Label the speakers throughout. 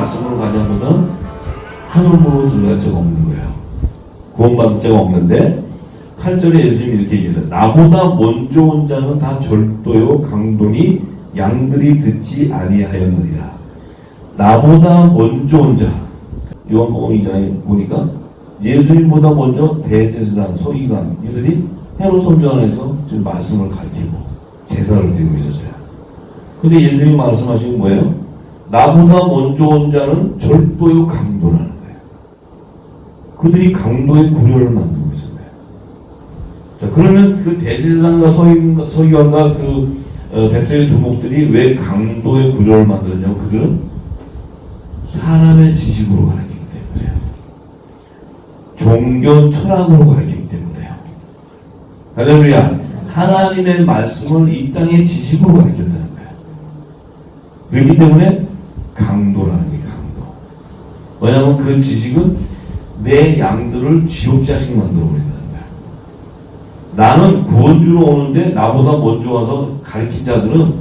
Speaker 1: 말씀으로 가자는 것은 하늘으로 들어갈 자가 없는 거예요. 구원받을 자가 없는데 8절에 예수님이 이렇게 얘기했어요. 나보다 먼저 온 자는 다 절도요 강도니 양들이 듣지 아니하였느니라. 나보다 먼저 온 자, 요한복음 2장에 보니까 예수님보다 먼저 대제사장, 서기관 이들이 헤롯 성전에서 지금 말씀을 가르치고 제사를 드리고 있었어요. 근데 예수님이 말씀하신 뭐예요? 나보다 먼저 온 자는 절도요 강도라는 거예요. 그들이 강도의 구려를 만들고 있었어요. 자, 그러면 그 대제사장과 서기관과 그 백성의 두목들이 왜 강도의 구려를 만들었냐면 그들은 사람의 지식으로 가르치기 때문에요. 종교 철학으로 가르치기 때문에요. 할렐루야. 하나님의 말씀을 이 땅의 지식으로 가르쳤다는 거예요. 그렇기 때문에 강도라는 게 강도. 왜냐하면 그 지식은 내 양들을 지옥 자식 만들어 버린다는 거예요. 나는 구원주로 오는데 나보다 먼저 와서 가르친 자들은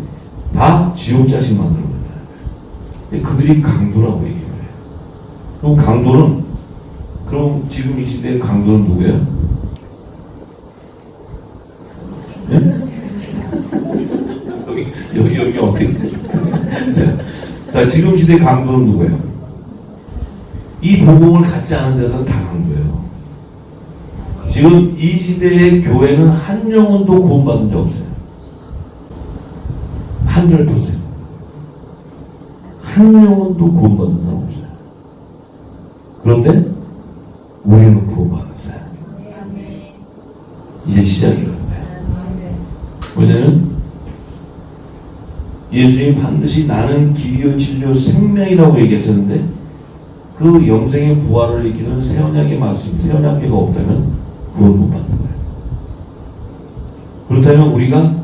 Speaker 1: 다 지옥 자식 만들어 버린다는 거예요. 그들이 강도라고 얘기해요. 그럼 강도는, 그럼 지금 이 시대의 강도는 누구예요? 네? 여기 어디? 자, 지금 시대의 강도는 누구예요? 이 복음을 갖지 않은 자들은 다 강도예요. 지금 이 시대의 교회는 한 영혼도 구원받은 적 없어요. 100%. 한 영혼도 구원받은 사람 없어요. 그런데 우리는 구원받았어요. 이제 시작이라는 거예요. 왜냐면 예수님이 반드시 나는 길이요 진리요 생명이라고 얘기했었는데 그 영생의 부활을 일으키는 새 언약의 말씀, 새 언약계가 없다면 구원 못 받는 거예요. 그렇다면 우리가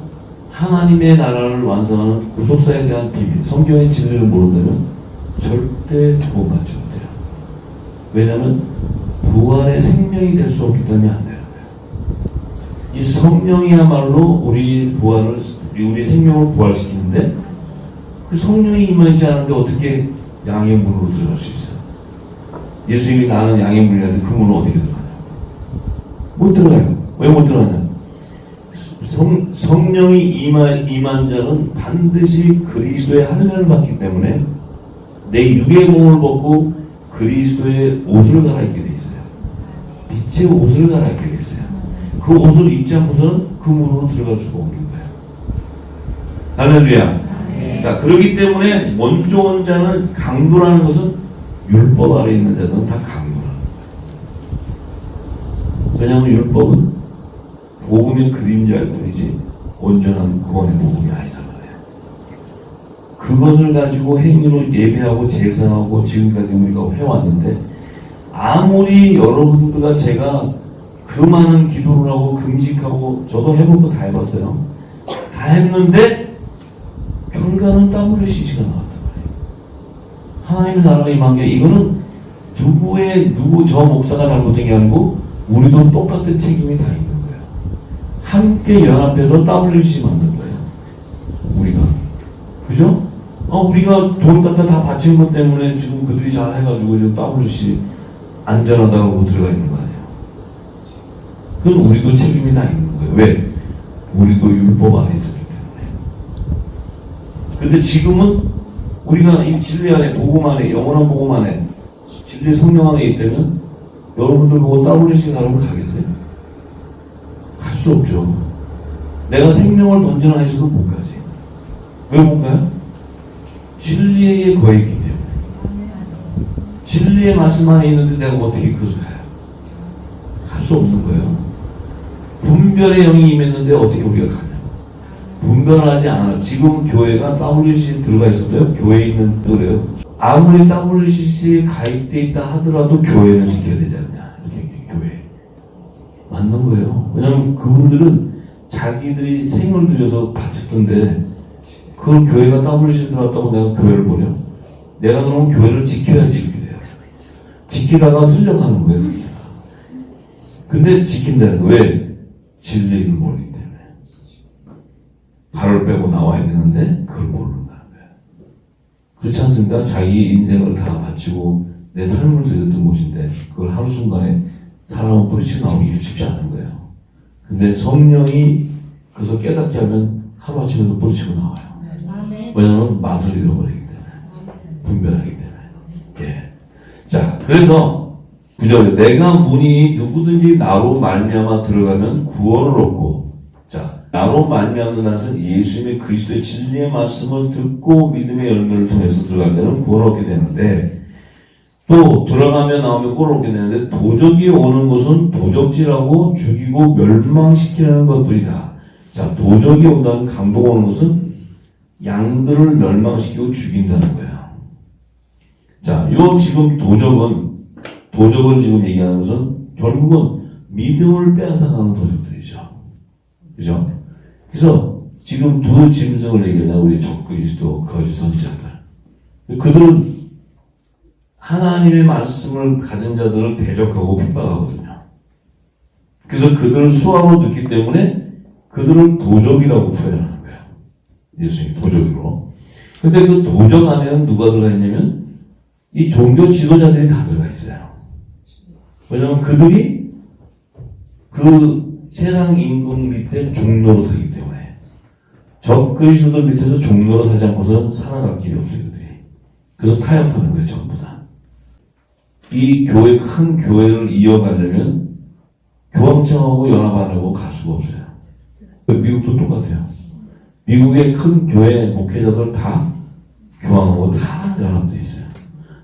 Speaker 1: 하나님의 나라를 완성하는 구속사에 대한 비밀, 성경의 진리를 모른다면 절대 구원받지 못해요. 왜냐하면 부활의 생명이 될 수 없기 때문에 안 되는 거예요. 이 성령이야말로 우리 생명을 부활시키는데 그 성령이 임하지 않은데 어떻게 양의 문으로 들어갈 수 있어요? 예수님이 나는 양의 문이라는데 그 문은 어떻게 들어가냐? 못 들어가요. 왜 못 들어가냐? 성령이 임한 자는 반드시 그리스도의 할례를 받기 때문에 내 육의 몸을 벗고 그리스도의 옷을 갈아입게 돼 있어요. 빛의 옷을 갈아입게 돼 있어요. 그 옷을 입지 않고서는 그 문으로 들어갈 수가 없는 거예요. 할렐루야. 자, 그렇기 때문에 먼저 온 자는 강도라는 것은 율법 아래 있는 자들은 다 강도라는 거예요. 왜냐하면 율법은 복음의 그림자일 뿐이지 온전한 구원의 복음이 아니란 말이에요. 그것을 가지고 행위로 예배하고 제사하고 지금까지 우리가 해왔는데 아무리 여러분들과 제가 그 많은 기도를 하고 금식하고 저도 해볼 거 다 해봤어요. 다 했는데 결과는 WCC가 나왔단 말이에요. 하나님의 나라가 임한 게 이거는 누구 저 목사가 잘못된 게 아니고 우리도 똑같은 책임이 다 있는 거예요. 함께 연합해서 WCC 만든 거예요. 우리가. 그죠? 우리가 돈 갖다 다 바친 것 때문에 지금 그들이 잘 해가지고 지금 WCC 안전하다고 들어가 있는 거 아니에요. 그건 우리도 책임이 다 있는 거예요. 왜? 우리도 율법 안에 있었기 때문에. 근데 지금은 우리가 이 진리 안에, 복음 안에, 영원한 복음 안에, 진리 성령 안에 있다면 여러분들 보고 WC 가려면 가겠어요? 갈 수 없죠. 내가 생명을 던지는 한시도 못 가지. 왜 못 가요? 진리에 거했기 때문에. 진리의 말씀 안에 있는데 내가 어떻게 그것을 가요? 갈 수 없는 거예요. 분별의 영이 임했는데 어떻게 우리가 가냐? 분별하지 않아. 지금 교회가 WCC에 들어가 있어도요, 교회에 있는 그래요. 아무리 WCC에 가입돼 있다 하더라도 교회는 지켜야 되지 않냐? 이렇게 교회. 맞는 거예요. 왜냐면 그분들은 자기들이 생을 들여서 바쳤던데 그걸 교회가 WCC에 들어갔다고 내가 교회를 버려? 내가 그러면 교회를 지켜야지 이렇게 돼요. 지키다가 쓸려가는 거예요. 근데 지킨다는 거예요. 왜? 진리를 모르기 때문에. 발을 빼고 나와야 되는데 그걸 모른다는 거예요. 그렇지 않습니까? 자기 인생을 다 바치고 내 삶을 드렸던 곳인데 그걸 한순간에 사람은 뿌리치고 나오기 쉽지 않은 거예요. 근데 성령이 그래서 깨닫게 하면 하루아침에도 뿌리치고 나와요. 왜냐하면 맛을 잃어버리기 때문에, 분별하기 때문에. 예. 자, 그래서 9절 내가 문이 누구든지 나로 말미암아 들어가면 구원을 얻고, 자, 나로 말미암는 것은 예수님의 그리스도의 진리의 말씀을 듣고 믿음의 열매를 통해서 들어갈 때는 구원을 얻게 되는데, 또 들어가며 나오며 꼴을 얻게 되는데, 도적이 오는 것은 도적질하고 죽이고 멸망시키는 것뿐이다. 자, 도적이 온다는, 강도가 오는 것은 양들을 멸망시키고 죽인다는 거예요. 자, 요 지금 도적을 지금 얘기하는 것은 결국은 믿음을 빼앗아가는 도적들이죠. 그죠? 그래서 지금 두 짐승을 얘기하냐, 우리 적그리스도, 거짓 선지자들. 그들은 하나님의 말씀을 가진 자들을 대적하고 핍박하거든요. 그래서 그들을 수하로 넣기 때문에 그들을 도적이라고 표현하는 거예요. 예수님이 도적으로. 근데 그 도적 안에는 누가 들어가 있냐면 이 종교 지도자들이 다 들어가 있어요. 왜냐하면 그들이 그 세상 임금 밑에 종로로 서기 때문에 적그리스도들 밑에서 종로로 서지 않고서는 살아갈 길이 없어요. 그들이. 그래서 타협하는 거예요. 전부 다. 이 교회, 큰 교회를 이어가려면 교황청하고 연합 안 하고 갈 수가 없어요. 미국도 똑같아요. 미국의 큰 교회 목회자들 다 교황하고 다 연합되어 있어요.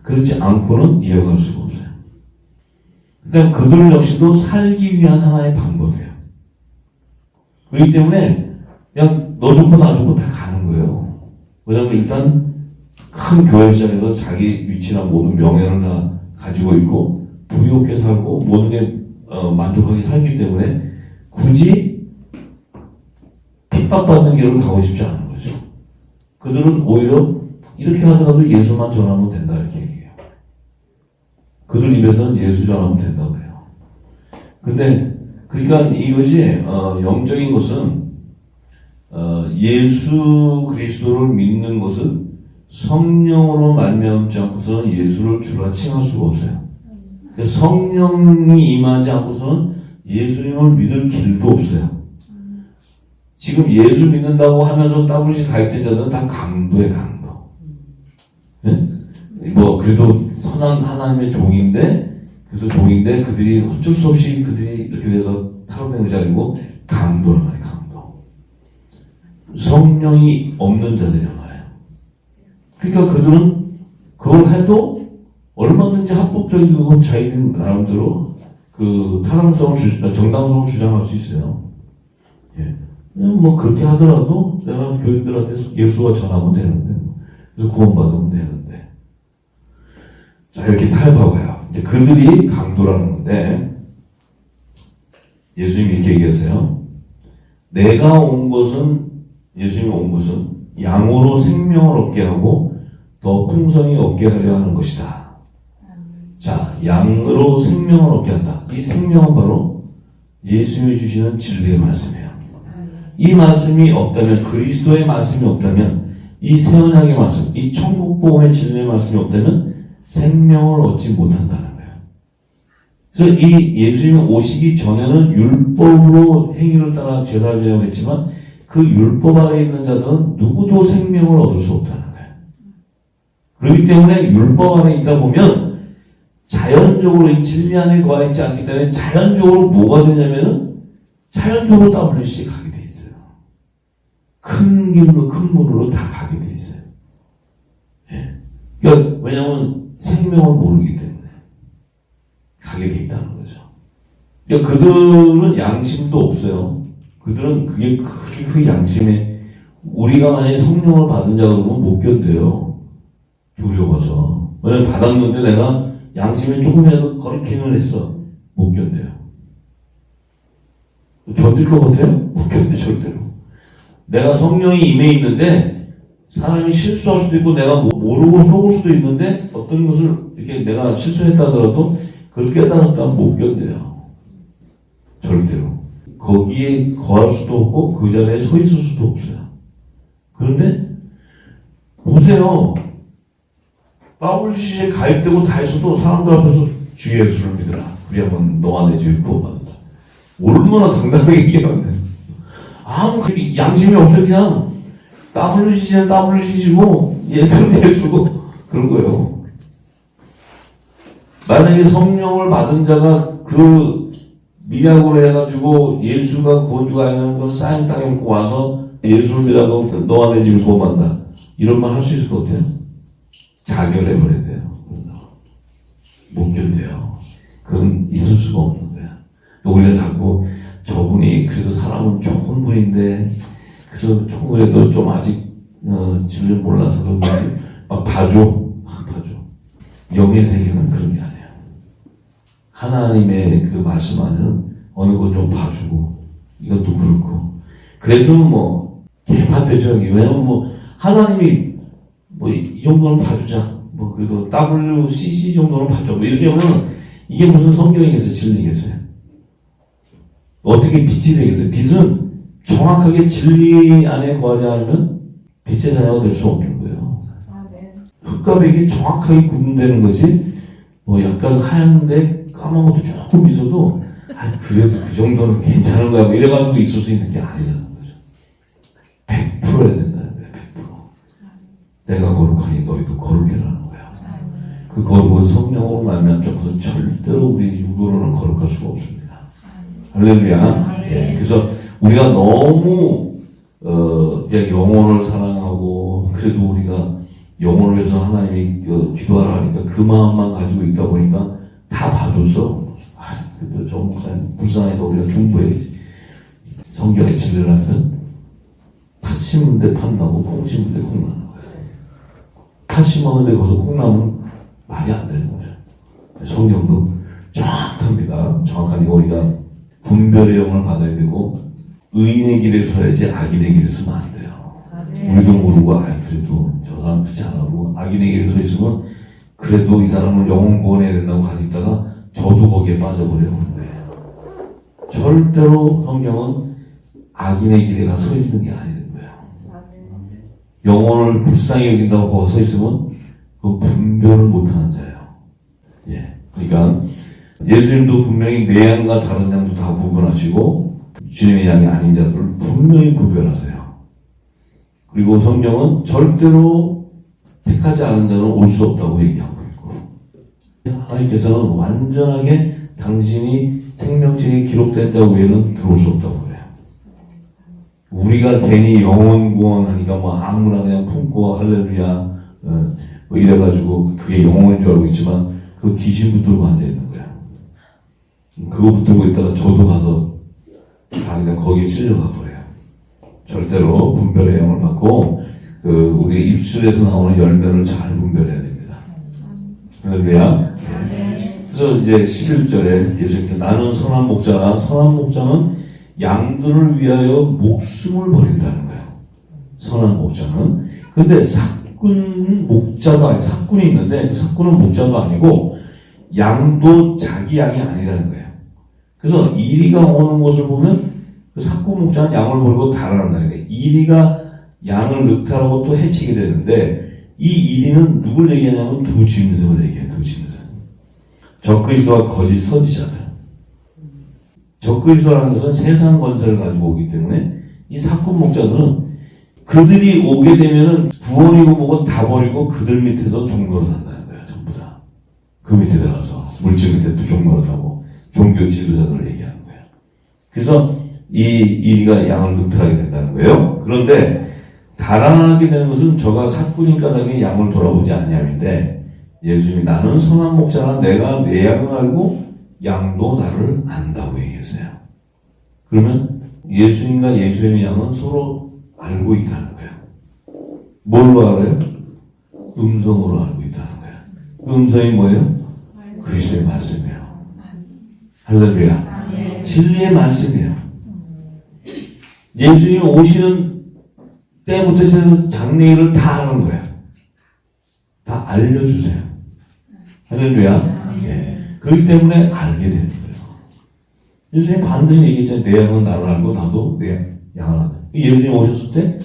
Speaker 1: 그렇지 않고는 이어갈 수가 없어요. 그러니까 그들 역시도 살기 위한 하나의 방법이에요. 그렇기 때문에 그냥 너 좋고 나 좋고 다 가는 거예요. 왜냐하면 일단 큰 교회 시장에서 자기 위치나 모든 명예를 다 가지고 있고 부유하게 살고 모든 게 만족하게 살기 때문에 굳이 핍박받는 길을 가고 싶지 않은 거죠. 그들은 오히려 이렇게 하더라도 예수만 전하면 된다 이렇게 얘기해요. 그들 입에서는 예수 전하면 된다고 그래요. 근데 그러니까 이것이 영적인 것은 예수 그리스도를 믿는 것은 성령으로 말미암지 않고서는 예수를 주라 칭할 수가 없어요. 성령이 임하지 않고서는 예수님을 믿을 길도 없어요. 지금 예수 믿는다고 하면서 WC 가입된 자들은 다 강도의 강도. 네? 뭐 그래도 선한 하나님의 종인데 그들이 어쩔 수 없이 그들이 이렇게 돼서 타락된 것이 아니고 강도란 말이에요. 강도. 성령이 없는 자들이란 말이에요. 그러니까 그들은 그걸 해도 얼마든지 합법적이고 자기들 나름대로 그 정당성을 주장할 수 있어요. 예. 뭐 그렇게 하더라도 내가 교인들한테 예수가 전하면 되는데, 그래서 구원받으면 되는데. 자, 이렇게 타협하고 가요. 이제 그들이 강도라는 건데, 예수님이 이렇게 얘기했어요. 내가 온 것은, 예수님이 온 것은 양으로 생명을 얻게 하고 더 풍성히 얻게 하려 하는 것이다. 자, 양으로 생명을 얻게 한다. 이 생명은 바로 예수님이 주시는 진리의 말씀이에요. 이 말씀이 없다면, 그리스도의 말씀이 없다면, 이 새 언약의 말씀, 이 천국 복음의 진리의 말씀이 없다면 생명을 얻지 못한다는 거예요. 그래서 이 예수님이 오시기 전에는 율법으로 행위를 따라 제사를 지내고 했지만 그 율법 아래 있는 자들은 누구도 생명을 얻을 수 없다는 거예요. 그렇기 때문에 율법 아래 있다 보면 자연적으로 이 진리 안에 거하 있지 않기 때문에 자연적으로 뭐가 되냐면은 자연적으로 WC 가게 돼 있어요. 큰 길로, 큰 문으로 다 가게 돼 있어요. 예. 그러니까 왜냐하면 생명을 모르기 때문에 가게 돼 있다는 거죠. 그러니까 그들은 양심도 없어요. 그들은 그게 그 양심에, 우리가 만약에 성령을 받은 자가 그러면 못 견뎌요. 두려워서. 왜냐면 받았는데 내가 양심에 조금이라도 거리낌을 했어. 못 견뎌요. 견딜 것 같아요? 못 견뎌, 절대로. 내가 성령이 임해 있는데 사람이 실수할 수도 있고 내가 모르고 속을 수도 있는데 어떤 것을 이렇게 내가 실수했다 하더라도 그걸 깨달았다면 못 견뎌요. 절대로. 거기에 거할 수도 없고 그 자리에 서 있을 수도 없어요. 그런데 보세요. WCC에 가입되고 다 했어도 사람들 앞에서 주 예수를 믿으라. 그리하면 너와 내 집이 구원받는다. 얼마나 당당하게 얘기하는데. 아무 양심이 없어요. 그냥 WCC는 WCC고 예수는 예수고 그런 거예요. 만약에 성령을 받은 자가 그 미약으로 해가지고 예수가 구원주가 아니라는 것을 사인 땅에 놓고 와서 예수를 믿어도 너와 내 집이 구원받는다. 이런 말 할 수 있을 것 같아요? 자결해버려야 돼요. 못 견뎌요. 그건 있을 수가 없는 거야. 우리가 자꾸 저분이 그래도 사람은 좋은 분인데 그래도 조금 그래도 좀 아직 진리를 몰라서 그런지 막 봐줘. 영의 세계는 그런 게 아니에요. 하나님의 그 말씀 안에는 어느 것 좀 봐주고 이것도 그렇고 그래서 뭐 개파되죠. 왜냐면 뭐 하나님이 뭐 이 정도는 봐주자. 뭐 그리고 WCC 정도는 봐줘. 뭐 이렇게 하면 이게 무슨 성경이겠어요? 진리겠어요? 어떻게 빛이 되겠어요? 빛은 정확하게 진리 안에 거하지 않으면 빛의 자녀가 될 수 없는 거예요. 흙과 백이 정확하게 구분되는 거지. 뭐 약간 하얀데 까만 것도 조금 있어도 그래도 그 정도는 괜찮은 거야. 뭐 이래가지고 있을 수 있는 게 아니라는 거죠. 100%야 된다는 거예요. 100%. 내가 거룩하니 너희도 거룩해라는 거야. 그 거룩은 성령으로 말미암아 것은 절대로 우리 육으로는 거룩할 수가 없습니다. 할렐루야. 예. 그래서 우리가 너무 그냥 영혼을 사랑하고 그래도 우리가 영혼을 위해서 하나님이 기도하라 하니까 그 마음만 가지고 있다 보니까 다 봐줬어. 그래도 저 목사님 불쌍해도 우리가 중보해야지. 성경의 진리를 하면 팥 심은데 팥 나고 콩 심은데 콩 나는 거예요. 팥 심었는데 거기서 콩 나면 말이 안 되는 거예요. 성경도 정확합니다. 정확하니 우리가 분별의 영을 받아야 되고 의인의 길에 서야지 악인의 길에 서면 안 돼요. 우리도 모르고 그래도 저 사람 그렇지 않아 하고 악인의 길에 서 있으면 그래도 이 사람을 영혼 구원해야 된다고 가서 있다가 저도 거기에 빠져버려요. 절대로 성경은 악인의 길에 가 서 있는 게 아니는 거예요. 영혼을 불쌍히 여긴다고 거기 서 있으면 그 분별을 못하는 자예요. 예. 그러니까 예수님도 분명히 내 양과 다른 양도 다 구분하시고 주님의 양이 아닌 자들을 분명히 구별하세요. 그리고 성경은 절대로 택하지 않은 자는 올 수 없다고 얘기하고 있고 하나님께서는 완전하게 당신이 생명책에 기록된 자 외에는 들어올 수 없다고 그래요. 우리가 괜히 영혼 구원하니까 뭐 아무나 그냥 품고 할렐루야 뭐 이래가지고 그게 영혼인 줄 알고 있지만 그 귀신 붙들고 앉아있는 거야. 그거 붙들고 있다가 저도 가서 다 그냥 거기에 실려가 버려요. 절대로 분별의 영을 받고 그 우리 입술에서 나오는 열매를 잘 분별해야 됩니다. 할렐루야. 그래서 이제 11절에 예수님께서 나는 선한 목자라. 선한 목자는 양들을 위하여 목숨을 버린다는 거예요. 선한 목자는. 근데 사꾼 목자도 아니고 사꾼이 있는데 그 사꾼은 목자도 아니고 양도 자기 양이 아니라는 거예요. 그래서 이리가 오는 것을 보면 그 사꾼 목자는 양을 버리고 달아난다는 거예요. 이리가 양을 늑탈하고 또 해치게 되는데 이 이리는 누굴 얘기하냐면 두 짐승을 얘기해요. 두 짐승. 적그리스도와 거짓 선지자들. 적그리스도라는 것은 세상 권세를 가지고 오기 때문에 이 사꾼 목자들은 그들이 오게 되면은 구원이고 뭐고 다 버리고 그들 밑에서 종로를 한다는 거야. 전부 다. 그 밑에 들어가서 물질 밑에 또 종로를 하고 종교 지도자들을 얘기하는 거예요. 그래서 이 이리가 양을 늑탈하게 된다는 거예요. 그런데 달아나게 되는 것은 저가 사꾼인 까닭에 양을 돌아보지 아니함인데 예수님이 나는 선한 목자라 내가 내 양을 알고 양도 나를 안다고 얘기했어요. 그러면 예수님과 예수님의 양은 서로 알고 있다는 거예요. 뭘로 알아요? 음성으로 알고 있다는 거예요. 그 음성이 뭐예요? 그리스도의 말씀이에요. 할렐루야. 진리의 말씀이에요. 예수님이 오시는 때부터 시작해서 장래일을 다 아는 거예요. 다 알려주세요. 할렐루야. 예. 그렇기 때문에 알게 되는 거예요. 예수님 반드시 얘기했잖아요. 내 양은 나를 알고 나도 내 양을 안다. 예수님 오셨을 때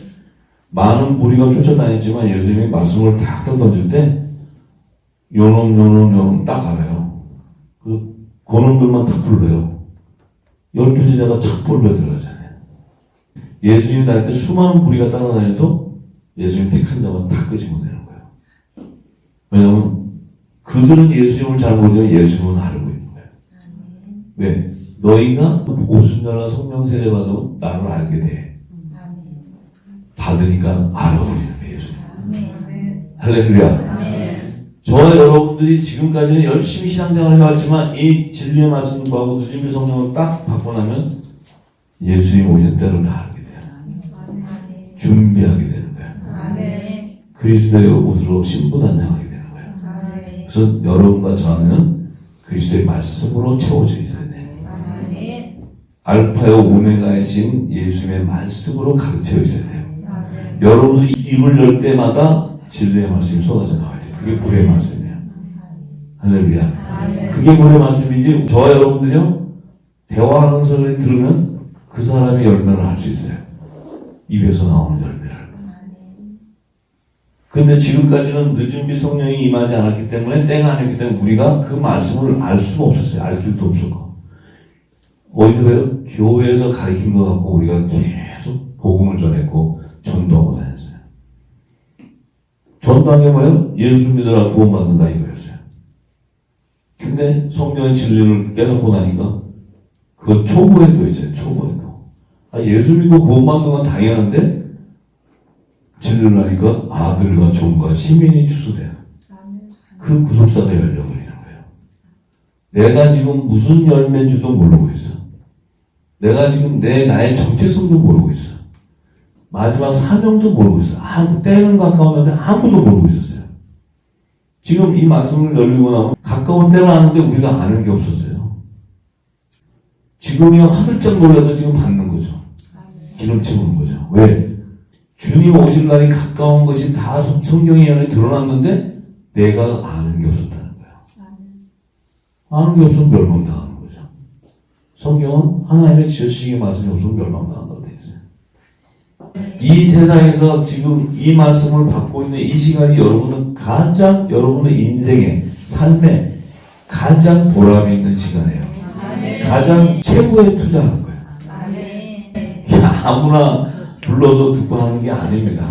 Speaker 1: 많은 무리가 쫓아다녔지만 예수님이 말씀을 탁 던질 때 요놈 딱 알아요. 그놈들만 딱 불러요. 12제자가 척불로 들어가잖아요. 예수님 다닐 때 수많은 무리가 따라다녀도 예수님 택한 자만 다 끄집어내는 거예요. 왜냐하면 그들은 예수님을 잘 모르지만 예수님은 알고 있는 거예요. 왜? 너희가 오순절날 성령 세례 받으면 나를 알게 돼. 받으니까 알아버리는 거예요. 예수님. 할렐루야. 저와 여러분들이 지금까지는 열심히 신앙생활을 해왔지만 이 진리의 말씀과 누진미 성령을 딱 받고 나면 예수님 오실 때를 다 알게 돼요. 준비하게 되는 거예요. 그리스도의 옷으로 신부단장하게 되는 거예요. 그래서 여러분과 저는 그리스도의 말씀으로 채워져 있어야 돼요. 알파요 오메가이신 예수님의 말씀으로 가르쳐 있어야 돼요. 여러분들이 입을 열 때마다 진리의 말씀이 쏟아져 나와야 돼요. 그게 불의 말씀이에요. 할렐루야. 그게 불의 말씀이지 저와 여러분들이요 대화하는 소리 들으면 그 사람이 열매를 할 수 있어요. 입에서 나오는 열매를. 근데 지금까지는 늦은비 성령이 임하지 않았기 때문에 때가 아니었기 때문에 우리가 그 말씀을 알 수가 없었어요. 알 길도 없었고. 어디서 배요? 교회에서 가르친 것 같고 우리가 계속 복음을 전했고 전도하고 다녔어요. 전도한 게 뭐예요? 예수 믿으라 구원받는다 이거였어요. 근데 성경의 진리를 깨닫고 나니까 그건 초보에도 있잖아요. 초보에도. 예수 믿고 구원받는 건 당연한데 진리를 하니까 아들과 종과 시민이 추수돼요. 그 구속사가 열려버리는 거예요. 내가 지금 무슨 열매인지도 모르고 있어. 내가 지금 나의 정체성도 모르고 있어. 마지막 사명도 모르고 있어. 때는 가까웠는데 아무도 모르고 있었어요. 지금 이 말씀을 열리고 나면 가까운 때를 아는데 우리가 아는 게 없었어요. 지금이 화들짝 놀라서 지금 받는 거죠. 기름 채우는 거죠. 왜? 주님 오실 날이 가까운 것이 다 성경의 안에 드러났는데 내가 아는 게 없었다는 거예요. 아는 게 없으면 멸망당하는 거죠. 성경은 하나님의 지으시기 말씀이 없으면 멸망당한다고 되어 있어요. 이 세상에서 지금 이 말씀을 받고 있는 이 시간이 여러분은 가장 여러분의 인생의 삶에 가장 보람이 있는 시간이에요. 가장 최고의 투자하는 거예요. 아무나 불러서 듣고 하는 게 아닙니다.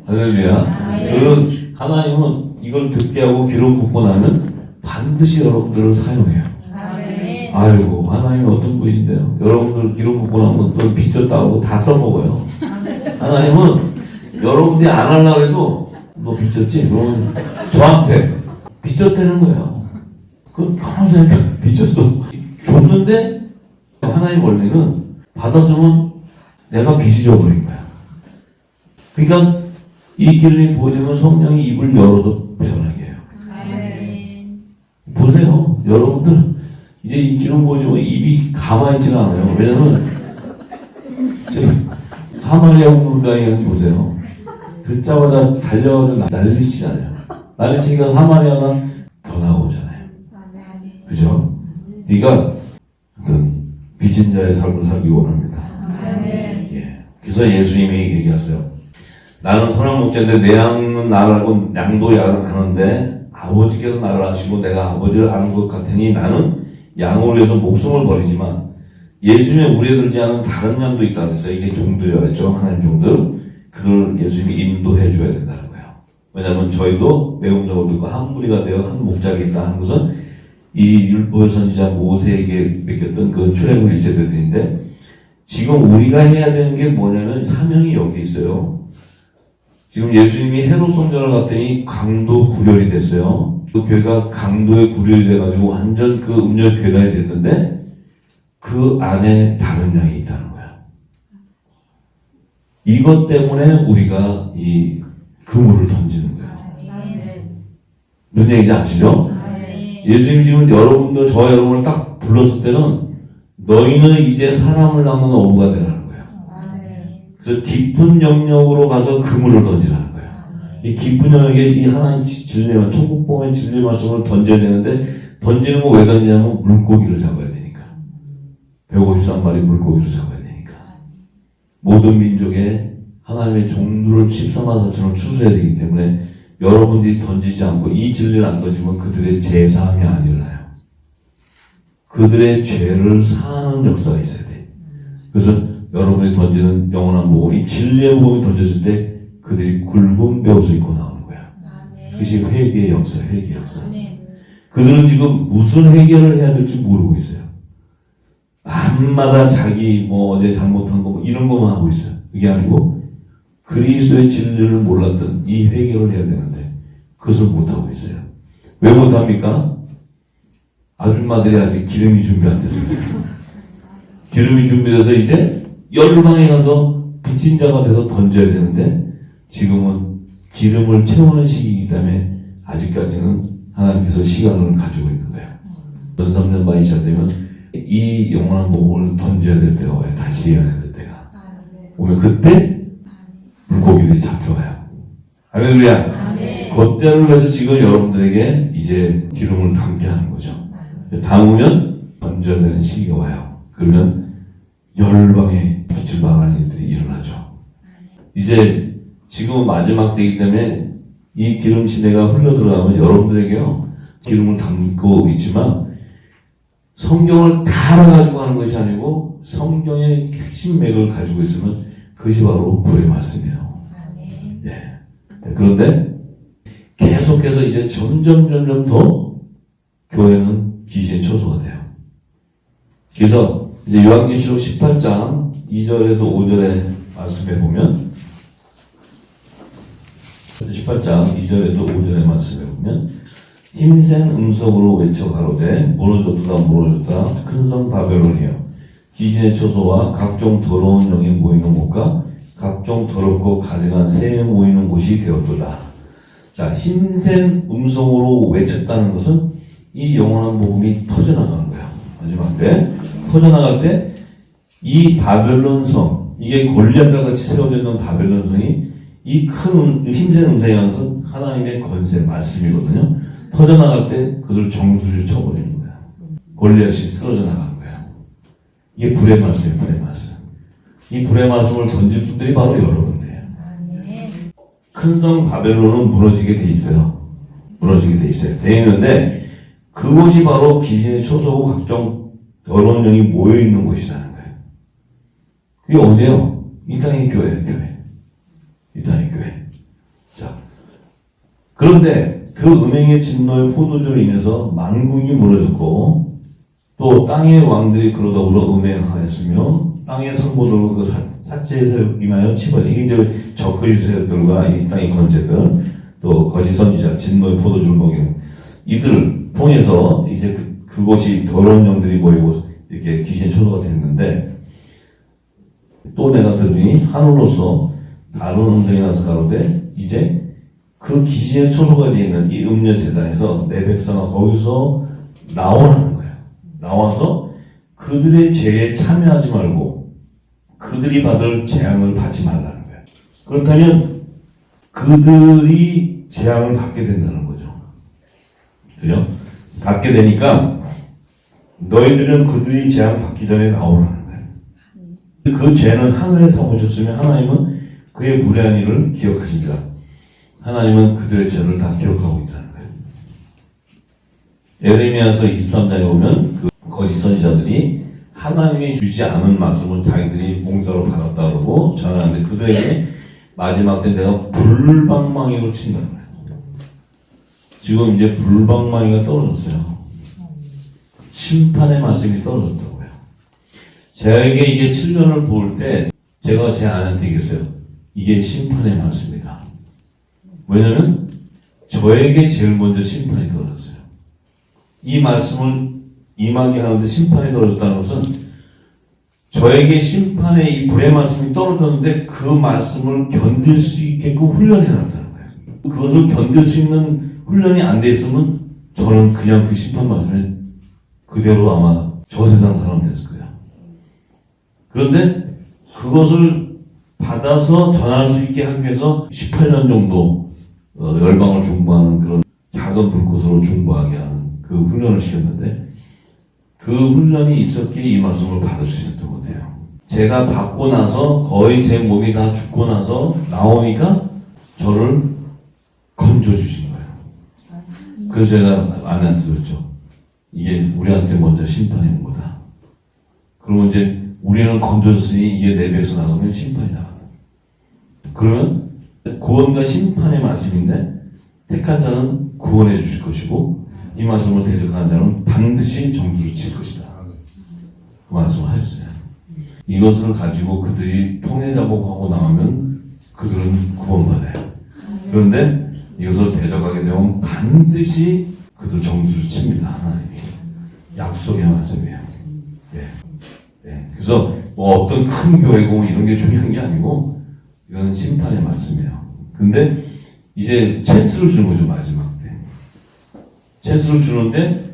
Speaker 1: 할렐루야. 하나님은 이걸 듣게 하고 기름 붓고 나면 반드시 여러분들을 사용해요. 아이고 하나님이 어떤 분이신데요. 여러분들 기름 붓고 나면 어떤 빚졌다고 다 써먹어요. 하나님은 여러분들이 안 하려고 해도 너 빚졌지? 그러면 저한테 빚졌다는 거예요. 그건 가만히 생각해. 빚졌어. 줬는데 하나님 원리는 받았으면 내가 빚이 져버린 거야. 그러니까 이 길을 보여주면 성령이 입을 열어서 변하게 해요. 보세요. 여러분들 이제 이 기름 보여주면 입이 가만히 있지가 않아요. 왜냐면 하마리아 우물가에 보세요. 듣자마자 달려가지고 난리치잖아요. 난리치니까 하마리아가 더 나오잖아요. 그죠? 그러니까 어떤 빚진 자의 삶을 살기 원합니다. 그래서 예수님이 얘기하세요. 나는 선한 목자인데 내 양은 나를 알고 양도 양을 아는데 아버지께서 나를 아시고 내가 아버지를 아는 것 같으니 나는 양을 위해서 목숨을 버리지만 예수님의 우리에 들지 않은 다른 양도 있다 그랬어요. 이게 종들이라고 했죠. 하나님 종들. 그걸 예수님이 인도해 줘야 된다는 거예요. 왜냐하면 저희도 매음적으로 듣고 한 무리가 되어 한 목자가 있다 하는 것은 이 율법의 선지자 모세에게 맡겼던 그 출애굽 1세대들인데 지금 우리가 해야 되는 게 뭐냐면 사명이 여기 있어요. 지금 예수님이 헤롯 성전을 갔더니 강도 구렬이 됐어요. 그 교회가 강도에 구렬이 돼가지고 완전 그 음녀 괴단이 됐는데 그 안에 다른 양이 있다는 거야. 이것 때문에 우리가 이 그물을 던지는 거예요. 무슨 얘기인지 아시죠? 예수님이 지금 여러분도 저 여러분을 딱 불렀을 때는 너희는 이제 사람을 낳는 어부가 되라는 거예요. 그래서 깊은 영역으로 가서 그물을 던지라는 거예요. 이 깊은 영역에 이 하나님 진리만 천국복음의 진리 말씀을 던져야 되는데 던지는 거 왜 던지냐면 물고기를 잡아야 되니까. 153마리 물고기를 잡아야 되니까. 모든 민족에 하나님의 종들을 14만 4천을 추수해야 되기 때문에 여러분들이 던지지 않고 이 진리를 안 던지면 그들의 제사함이 안 일어나요. 그들의 죄를 사하는 역사가 있어야 돼. 그래서 여러분이 던지는 영원한 복음, 이 진리의 복음이 던졌을 때 그들이 굵은 벼옷을 입고 나오는 거야. 그것이 회개의 역사, 회개의 역사. 그들은 지금 무슨 해결을 해야 될지 모르고 있어요. 밤마다 자기 어제 잘못한 거 이런 것만 하고 있어요. 그게 아니고 그리스도의 진리를 몰랐던 이 회개를 해야 되는데 그것을 못하고 있어요. 왜 못합니까? 아줌마들이 아직 기름이 준비 안 됐어요. 기름이 준비돼서 이제 열방에 가서 빚진 자가 돼서 던져야 되는데 지금은 기름을 채우는 시기이기 때문에 아직까지는 하나님께서 시간을 가지고 있는 거예요. 3년 만이 시작되면 이 영원한 복음을 던져야 될 때가 와요. 다시 해야 될 때가 오면 그때 물고기들이 잡혀와요. 할렐루야. 그때를 위해서 지금 여러분들에게 이제 기름을 담게 하는 거죠. 담으면 던져야 되는 시기가 와요. 그러면 열방에 빛을 발하는 일들이 일어나죠. 이제 지금 마지막 때이기 때문에 이 기름 시대가 흘러 들어가면 여러분들에게요 기름을 담고 있지만 성경을 다 알아가지고 하는 것이 아니고 성경의 핵심 맥을 가지고 있으면 그것이 바로 불의 말씀이에요. 예. 그런데 계속해서 이제 점점 더 교회는 귀신의 초소가 돼요. 그래서 이제 요한계시록 18장 2절에서 5절의 말씀에 보면 18장 2절에서 5절의 말씀에 보면 힘센 음성으로 외쳐 가로되 무너졌다 큰 성 바벨론이여 귀신의 초소와 각종 더러운 영이 모이는 곳과 각종 더럽고 가증한 새 모이는 곳이 되었도다. 자, 힘센 음성으로 외쳤다는 것은 이 영원한 복음이 터져나가는 거야. 마지막 때 터져나갈 때 이 바벨론 성, 이게 골리앗과 같이 세워져 있는 바벨론 성이 이 큰 힘센 음성이 나서 하나님의 권세 말씀이거든요. 터져나갈 때 그들 정수를 쳐버리는 거야. 골리앗이 쓰러져 나간 거야. 이게 불의 말씀이에요. 불의 말씀. 이 불의 말씀을 던진 분들이 바로 여러분들이에요. 큰 성 바벨론은 무너지게 돼 있어요. 무너지게 돼 있어요. 돼 있는데 그곳이 바로 귀신의 초소고 각종 더러운 영이 모여있는 곳이라는 거예요. 그게 어디예요? 이 땅의 교회예요. 교회. 이 땅의 교회. 자, 그런데 그 음행의 진노의 포도주로 인해서 만국이 무너졌고 또 땅의 왕들이 그러다 보러 음행하였으며 땅의 성보들과 그 삿제에 임하여 치버리. 이게 이제 적그리스도 세력들과 이 땅의 권세들 또 거짓 선지자 진노의 포도주를 먹이는 이들을 통해서 이제 그곳이 더러운 영들이 모이고 이렇게 귀신의 초소가 됐는데 또 내가 들으니 하늘로서 다른 음성이 나서 가로되 이제 그 귀신의 초소가 되어 있는 이 음녀 제단에서 내 백성아 거기서 나오라는 거예요. 나와서 그들의 죄에 참여하지 말고 그들이 받을 재앙을 받지 말라는 거예요. 그렇다면 그들이 재앙을 받게 된다는 거죠. 그죠? 받게 되니까 너희들은 그들이 재앙 받기 전에 나오라는 거예요. 그 죄는 하늘에서 오셨으면 하나님은 그의 무례한 일을 기억하신다. 하나님은 그들의 죄를 다 기억하고 있다는 거예요. 에레미야서 23장에 보면 그 거짓 선지자들이 하나님이 주지 않은 말씀을 자기들이 봉사로 받았다 그러고 전하는데 그들에게 마지막 때 내가 불방망이로 친다는 거예요. 지금 이제 불방망이가 떨어졌어요. 심판의 말씀이 떨어졌다고요. 제게 이게 7년을 볼 때 제가 제 아내한테 얘기했어요. 이게 심판의 말씀이다. 왜냐면 저에게 제일 먼저 심판이 떨어졌어요. 이 말씀을 임하게 하는데 심판이 떨어졌다는 것은 저에게 심판의 이 불의 말씀이 떨어졌는데 그 말씀을 견딜 수 있게끔 훈련이 났다는 거예요. 그것을 견딜 수 있는 훈련이 안 돼 있으면 저는 그냥 그 심판 말씀에 그대로 아마 저 세상 사람 됐을 거예요. 그런데 그것을 받아서 전할 수 있게 하기 위해서 18년 정도 열방을 중보하는 그런 작은 불꽃으로 중보하게 하는 그 훈련을 시켰는데 그 훈련이 있었기에 이 말씀을 받을 수 있었던 것 같아요. 제가 받고 나서 거의 제 몸이 다 죽고 나서 나오니까 저를 건져주신 거예요. 그래서 제가 아내한테 그랬죠. 이게 우리한테 먼저 심판이 온 거다. 그러면 이제 우리는 건져졌으니 이게 내 배에서 나가면 심판이 나간다. 그러면 구원과 심판의 말씀인데 택한 자는 구원해 주실 것이고 이 말씀을 대적하는 자는 반드시 정주를 칠 것이다. 그 말씀을 하셨어요. 이것을 가지고 그들이 통해 작업하고 나오면 그들은 구원받아요. 그런데 이것을 대적하게 되면 반드시 그들 정주를 칩니다. 하나님이. 약속의 말씀이에요. 네. 네. 그래서 뭐 어떤 큰 교회고 이런 게 중요한 게 아니고 이건 심판의 말씀이에요. 근데 이제 찬스를 주는 거죠. 마지막 때. 찬스를 주는데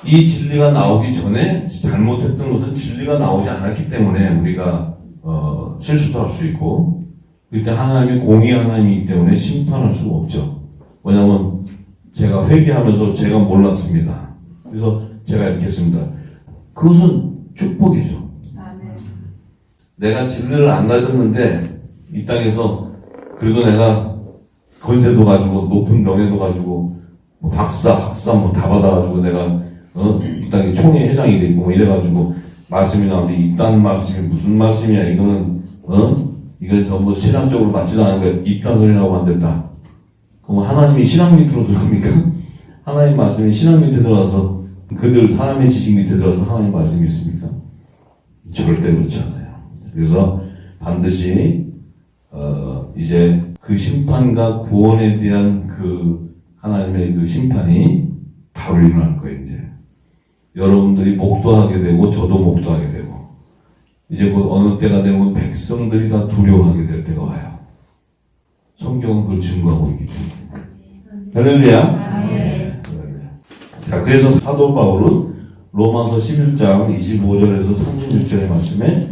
Speaker 1: 이 진리가 나오기 전에 잘못했던 것은 진리가 나오지 않았기 때문에 우리가 실수도 할 수 있고 그때 하나님이 공의 하나님이기 때문에 심판할 수가 없죠. 왜냐하면 제가 회개하면서 제가 몰랐습니다. 그래서 제가 이렇게 했습니다. 그것은 축복이죠. 아멘. 내가 진리를 안 가졌는데 이 땅에서 그래도 내가 권세도 가지고 높은 명예도 가지고 뭐 박사, 학사 뭐 다 받아가지고 내가 이 땅에 총회 회장이 되고 뭐 이래가지고 말씀이 나오는데 이딴 말씀이 무슨 말씀이야? 이거는 이건 전부 신앙적으로 맞지도 않은 거야. 이딴 소리라고 안 됐다. 그럼 하나님이 신앙 밑으로 들어갑니까? 하나님 말씀이 신앙 밑에 들어가서 그들 사람의 지식 밑에 들어가서 하나님 말씀이 있습니까? 절대 그렇지 않아요. 그래서 반드시 이제 그 심판과 구원에 대한 그 하나님의 그 심판이 바로 일어날 거예요. 이제 여러분들이 목도하게 되고 저도 목도하게 되고 이제 곧 어느 때가 되면 백성들이 다 두려워하게 될 때가 와요. 성경은 그걸 증거하고 있기 때문에. 할렐루야. 네. 자, 그래서 사도 바울은 로마서 11장 25절에서 36절의 말씀에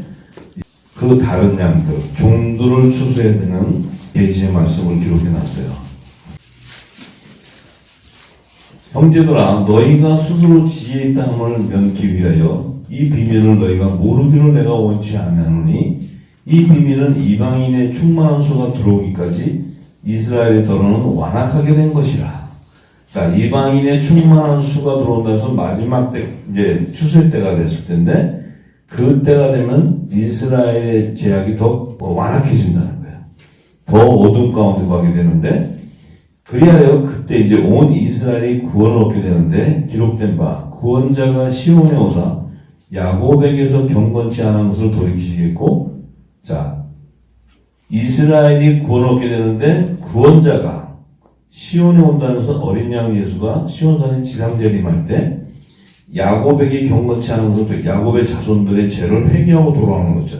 Speaker 1: 그 다른 양들, 종들을 추수해야 되는 계시의 말씀을 기록해 놨어요. 형제들아, 너희가 스스로 지혜 있다 함을 면기 위하여 이 비밀을 너희가 모르기를 내가 원치 아니하노니 이 비밀은 이방인의 충만한 수가 들어오기까지 이스라엘의 더러는 완악하게 된 것이라. 자, 이방인의 충만한 수가 들어온다 해서 마지막 때 이제 추수의 때가 됐을 텐데 그 때가 되면 이스라엘의 제약이 더 완악해진다는 거예요. 더 어둠 가운데 가게 되는데 그리하여 그때 이제 온 이스라엘이 구원을 얻게 되는데 기록된 바 구원자가 시온에 오사 야곱에게서 경건치 않은 것을 돌이키시겠고 자 이스라엘이 구원을 얻게 되는데 구원자가 시온에 온다는 것은 어린 양 예수가 시온산에 지상재림할 때 야곱에게 경건치 않은 것을 야곱의 자손들의 죄를 회개하고 돌아오는 거죠.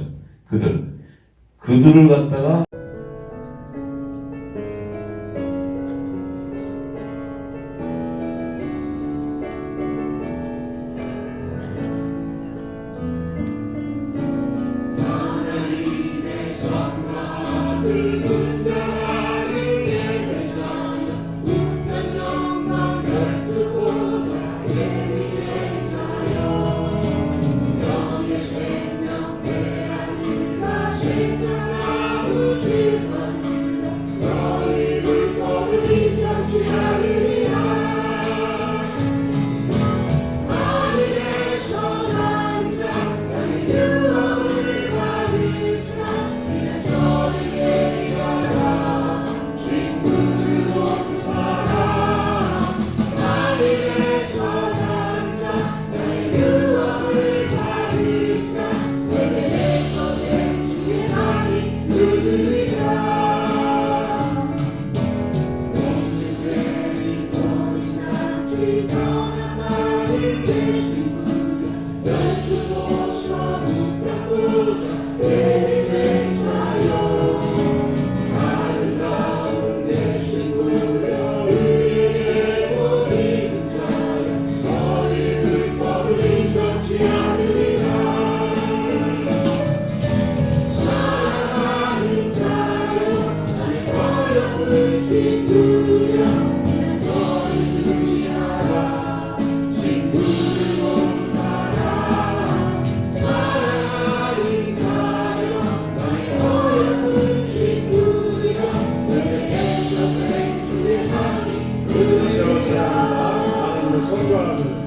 Speaker 1: 그들을 갖다가
Speaker 2: 하나님을 선거하는